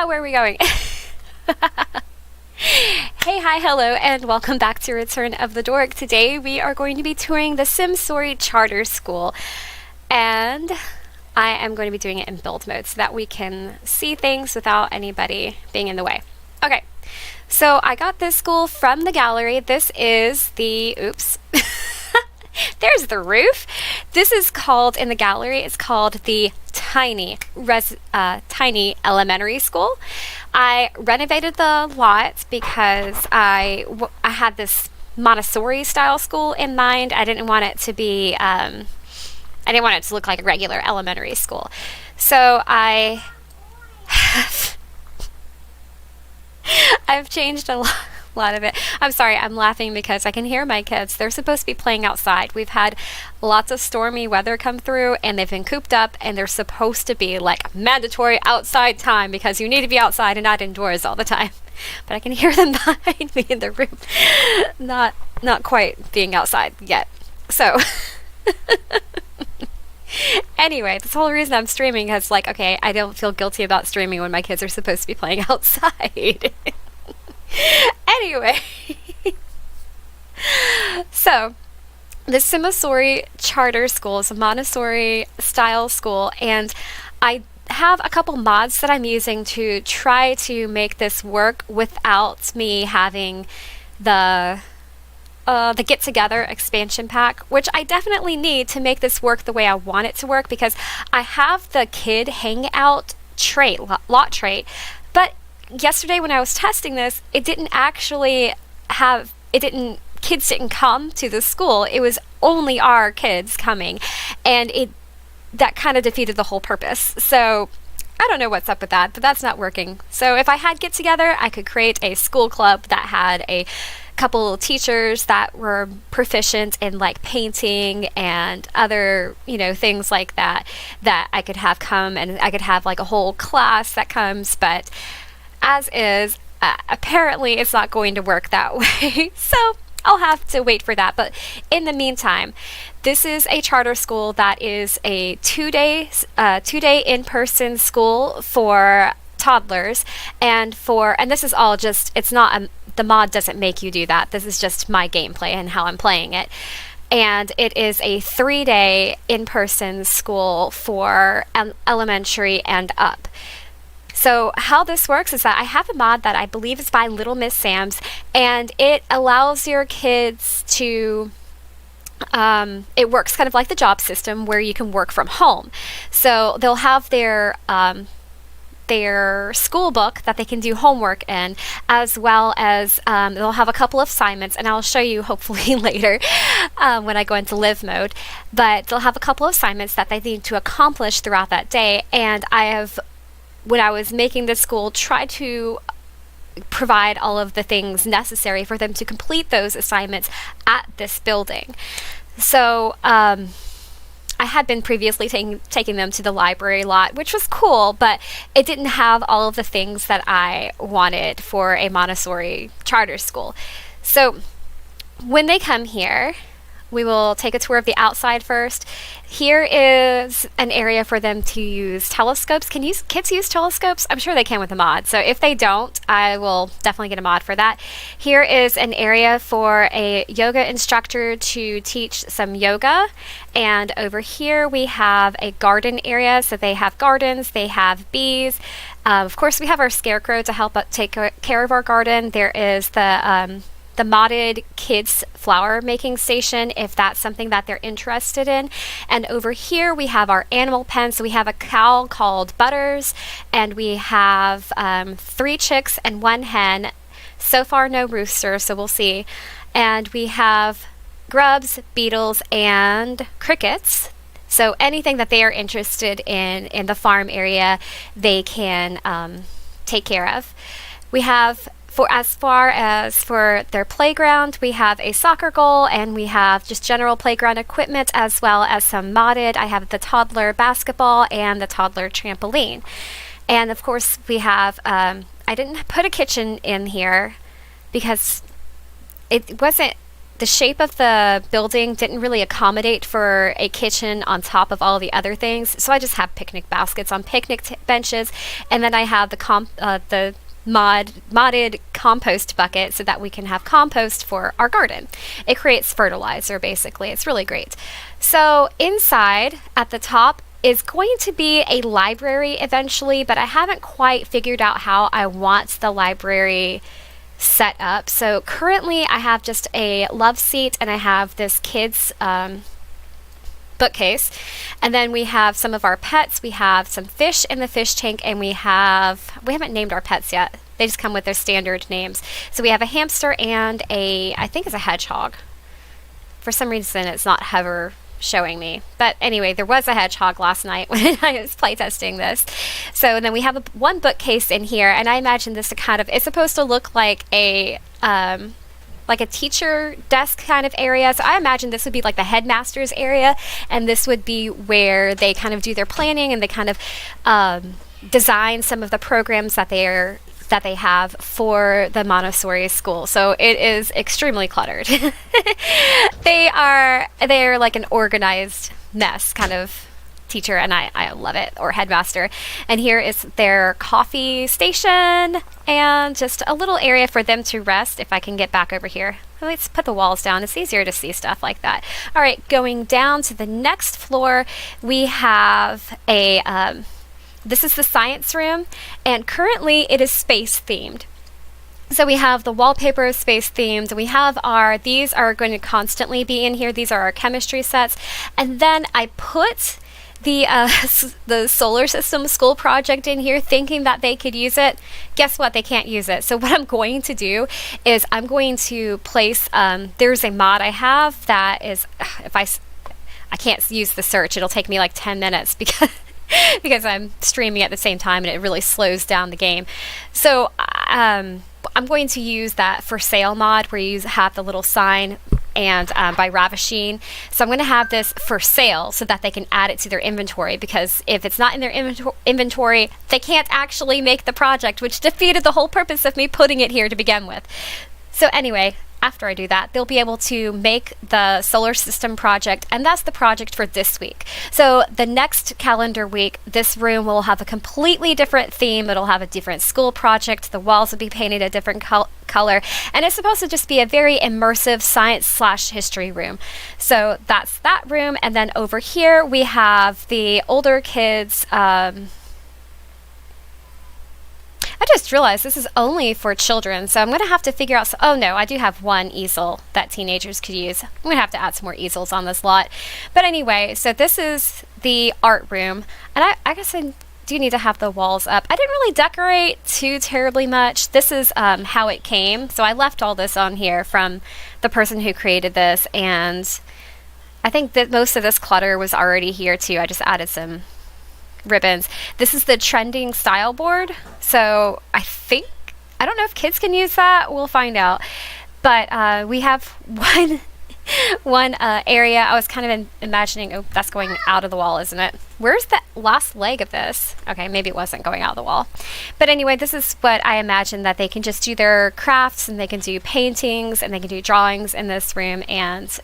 where are we going? Hey, hi, hello, and welcome back to Return of the Dork. Today we are going to be touring the Simsorri Charter School, and I am going to be doing it in build mode so that we can see things without anybody being in the way. Okay, so I got this school from the gallery. This is the, oops, there's the roof. This is called, in the gallery, it's called the Tiny Elementary School. I renovated the lot because I had this Montessori style school in mind. I didn't want it to be, I didn't want it to look like a regular elementary school. So I've changed a lot of it. I'm sorry, I'm laughing because I can hear my kids. They're supposed to be playing outside. We've had lots of stormy weather come through and they've been cooped up, and they're supposed to be like mandatory outside time because you need to be outside and not indoors all the time. But I can hear them behind me in the room. Not quite being outside yet. So anyway, this whole reason I'm streaming is like, okay, I don't feel guilty about streaming when my kids are supposed to be playing outside. Anyway, so the Simsorri Charter School is a Montessori style school, and I have a couple mods that I'm using to try to make this work without me having the Get Together expansion pack, which I definitely need to make this work the way I want it to work, because I have the kid hangout trait, lot trait, but yesterday when I was testing this, kids didn't come to the school. It was only our kids coming, and that kind of defeated the whole purpose. So I don't know what's up with that, but that's not working. So if I had Get Together, I could create a school club that had a couple teachers that were proficient in like painting and other, things like that I could have come, and I could have like a whole class that comes. But as is, apparently it's not going to work that way. So I'll have to wait for that. But in the meantime, this is a charter school that is a two-day in-person school for toddlers, and this is all just, it's not, the mod doesn't make you do that. This is just my gameplay and how I'm playing it. And it is a 3-day in-person school for elementary and up. So how this works is that I have a mod that I believe is by Little Miss Sam's, and it allows your kids to, it works kind of like the job system where you can work from home. So they'll have their school book that they can do homework in, as well as they'll have a couple of assignments, and I'll show you hopefully later when I go into live mode. But they'll have a couple of assignments that they need to accomplish throughout that day, and when I was making this school, tried to provide all of the things necessary for them to complete those assignments at this building. So I had been previously taking them to the library lot, which was cool, but it didn't have all of the things that I wanted for a Montessori charter school. So when they come here, we will take a tour of the outside first. Here is an area for them to use telescopes. Can kids use telescopes? I'm sure they can with a mod. So if they don't, I will definitely get a mod for that. Here is an area for a yoga instructor to teach some yoga. And over here we have a garden area. So they have gardens, they have bees. Of course, we have our scarecrow to help take care of our garden. There is the modded kids flower making station, if that's something that they're interested in. And over here we have our animal pen. So we have a cow called Butters, and we have 3 chicks and 1 hen. So far no rooster, so we'll see. And we have grubs, beetles, and crickets. So anything that they are interested in the farm area, they can take care of. We have, as far as for their playground, we have a soccer goal, and we have just general playground equipment, as well as some modded. I have the toddler basketball and the toddler trampoline. And of course we have, I didn't put a kitchen in here because it wasn't the shape of the building didn't really accommodate for a kitchen on top of all the other things. So I just have picnic baskets on picnic benches, and then I have the modded compost bucket so that we can have compost for our garden. It creates fertilizer basically. It's really great. So inside at the top is going to be a library eventually, but I haven't quite figured out how I want the library set up. So currently I have just a love seat and I have this kids bookcase, and then we have some of our pets. We have some fish in the fish tank, and we haven't named our pets yet. They just come with their standard names. So we have a hamster and I think it's a hedgehog. For some reason it's not hover showing me, but anyway, there was a hedgehog last night when I was playtesting this. So then we have one bookcase in here, and I imagine this to it's supposed to look like a teacher desk kind of area. So I imagine this would be like the headmaster's area, and this would be where they kind of do their planning and they kind of design some of the programs that they have for the Montessori school. So it is extremely cluttered. They are like an organized mess kind of teacher, and I love it, or headmaster. And here is their coffee station and just a little area for them to rest. If I can get back over here, let's put the walls down. It's easier to see stuff like that. All right, going down to the next floor, we have this is the science room, and currently it is space themed. So we have the wallpaper space themed. We have these are going to constantly be in here. These are our chemistry sets. And then I put the solar system school project in here thinking that they could use it. Guess what? They can't use it. So what I'm going to do is I'm going to place, there's a mod I have that is, if I can't use the search, it'll take me like 10 minutes because I'm streaming at the same time and it really slows down the game. So I'm going to use that for sale mod where you have the little sign and by Ravishing. So I'm going to have this for sale so that they can add it to their inventory, because if it's not in their inventory, they can't actually make the project, which defeated the whole purpose of me putting it here to begin with. So anyway, after I do that, they'll be able to make the solar system project, and that's the project for this week. So the next calendar week, this room will have a completely different theme. It'll have a different school project. The walls will be painted a different color, and it's supposed to just be a very immersive science/history room. So that's that room, and then over here we have the older kids. I just realized this is only for children, so I'm going to have to figure out... oh no, I do have one easel that teenagers could use. I'm going to have to add some more easels on this lot. But anyway, so this is the art room, and I guess I do need to have the walls up. I didn't really decorate too terribly much. This is how it came, so I left all this on here from the person who created this, and I think that most of this clutter was already here too. I just added some ribbons. This is the trending style board, so I don't know if kids can use that. We'll find out. But we have one area. I was kind of imagining, oh, that's going out of the wall, isn't it? Where's the last leg of this? Okay, maybe it wasn't going out of the wall. But anyway, this is what I imagine, that they can just do their crafts, and they can do paintings, and they can do drawings in this room, and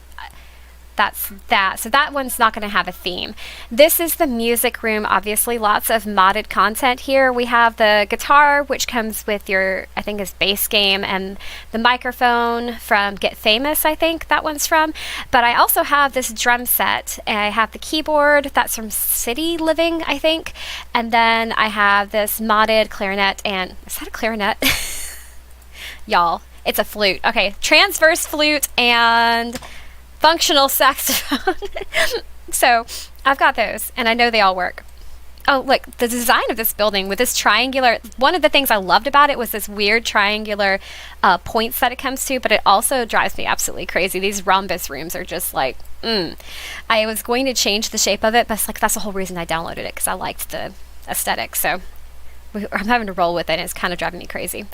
that's that. So that one's not going to have a theme. This is the music room. Obviously, lots of modded content here. We have the guitar, which comes with your, I think, is base game, and the microphone from Get Famous, I think that one's from. But I also have this drum set. I have the keyboard. That's from City Living, I think. And then I have this modded clarinet, and is that a clarinet? Y'all, it's a flute. Okay, transverse flute and functional saxophone. So I've got those, and I know they all work. Oh, look, the design of this building with this triangular, one of the things I loved about it was this weird triangular points that it comes to, but it also drives me absolutely crazy. These rhombus rooms are just like, I was going to change the shape of it, but it's like, that's the whole reason I downloaded it, because I liked the aesthetic. So I'm having to roll with it, and it's kind of driving me crazy.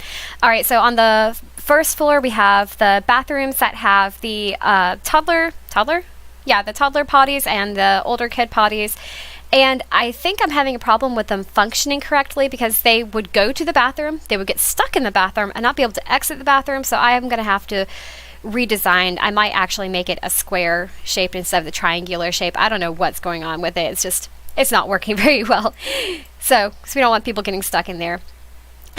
All right, so on the first floor, we have the bathrooms that have the toddler? Yeah, the toddler potties and the older kid potties. And I think I'm having a problem with them functioning correctly, because they would go to the bathroom, they would get stuck in the bathroom and not be able to exit the bathroom. So I am going to have to redesigned. I might actually make it a square shape instead of the triangular shape. I don't know what's going on with it. It's not working very well. So we don't want people getting stuck in there.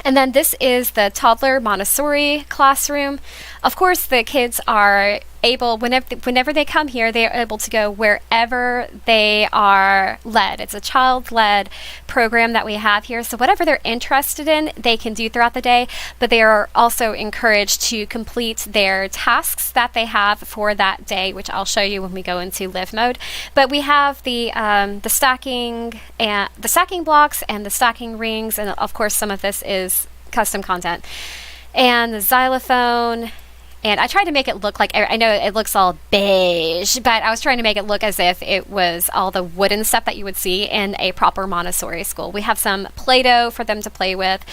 And then this is the toddler Montessori classroom. Of course, the kids are able, whenever they come here, they are able to go wherever they are led. It's a child-led program that we have here. So whatever they're interested in, they can do throughout the day, but they are also encouraged to complete their tasks that they have for that day, which I'll show you when we go into live mode. But we have the stacking blocks and the stacking rings, and of course some of this is custom content, and the xylophone. And I tried to make it look like, I know it looks all beige, but I was trying to make it look as if it was all the wooden stuff that you would see in a proper Montessori school. We have some Play-Doh for them to play with,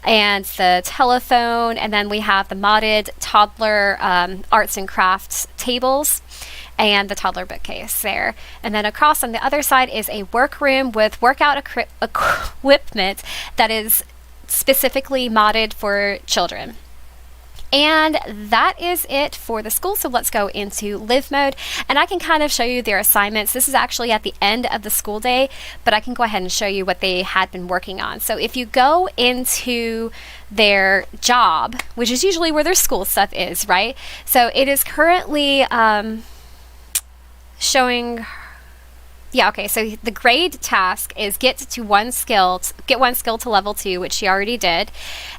and the telephone, and then we have the modded toddler arts and crafts tables, and the toddler bookcase there. And then across on the other side is a workroom with workout equipment that is specifically modded for children. And that is it for the school. So let's go into live mode, and I can kind of show you their assignments. This is actually at the end of the school day, but I can go ahead and show you what they had been working on. So if you go into their job, which is usually where their school stuff is, right? So it is currently showing. Yeah, okay, so the grade task is get one skill to level 2, which she already did.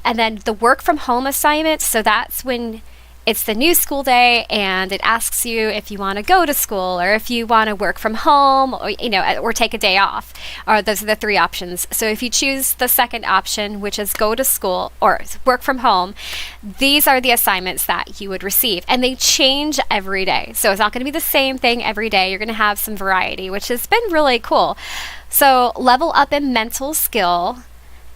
And then the work from home assignment, so that's when it's the new school day and it asks you if you want to go to school or if you want to work from home, or or take a day off. Or those are the 3 options. So if you choose the second option, which is go to school or work from home, these are the assignments that you would receive, and they change every day. So it's not going to be the same thing every day. You're going to have some variety, which has been really cool. So level up in mental skill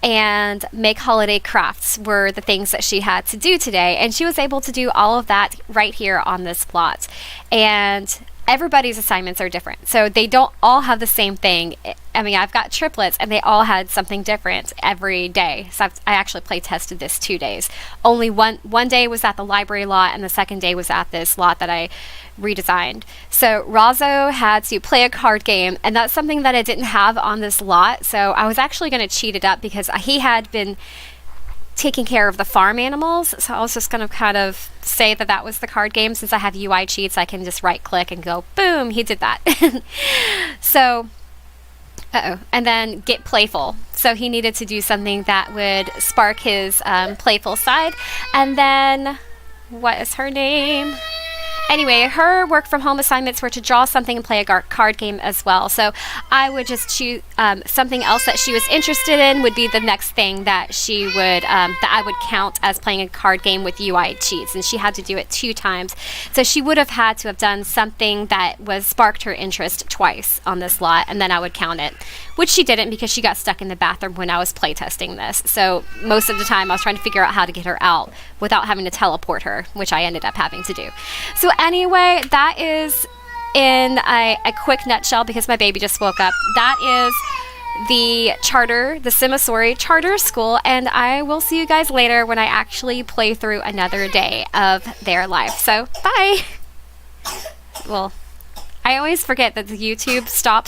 and make holiday crafts were the things that she had to do today, and she was able to do all of that right here on this plot. And everybody's assignments are different, so they don't all have the same thing. I mean, I've got triplets and they all had something different every day. So I actually play tested this 2 days. Only one day was at the library lot, and the second day was at this lot that I redesigned. So Razzo had to play a card game, and that's something that I didn't have on this lot. So I was actually going to cheat it up because he had been taking care of the farm animals. So I was just going to kind of say that that was the card game. Since I have UI cheats, I can just right click and go, boom, he did that. So, and then get playful. So he needed to do something that would spark his playful side. And then, what is her name? Anyway, her work from home assignments were to draw something and play a card game as well. So I would just choose something else that she was interested in would be the next thing that she would that I would count as playing a card game with UI cheats, and she had to do it 2 times. So she would have had to have done something that was sparked her interest twice on this lot, and then I would count it, which she didn't because she got stuck in the bathroom when I was playtesting this. So most of the time I was trying to figure out how to get her out without having to teleport her, which I ended up having to do. So anyway, that is in a quick nutshell, because my baby just woke up. That is the Simsorri charter school, and I will see you guys later when I actually play through another day of their life. So bye. Well, I always forget that the YouTube stops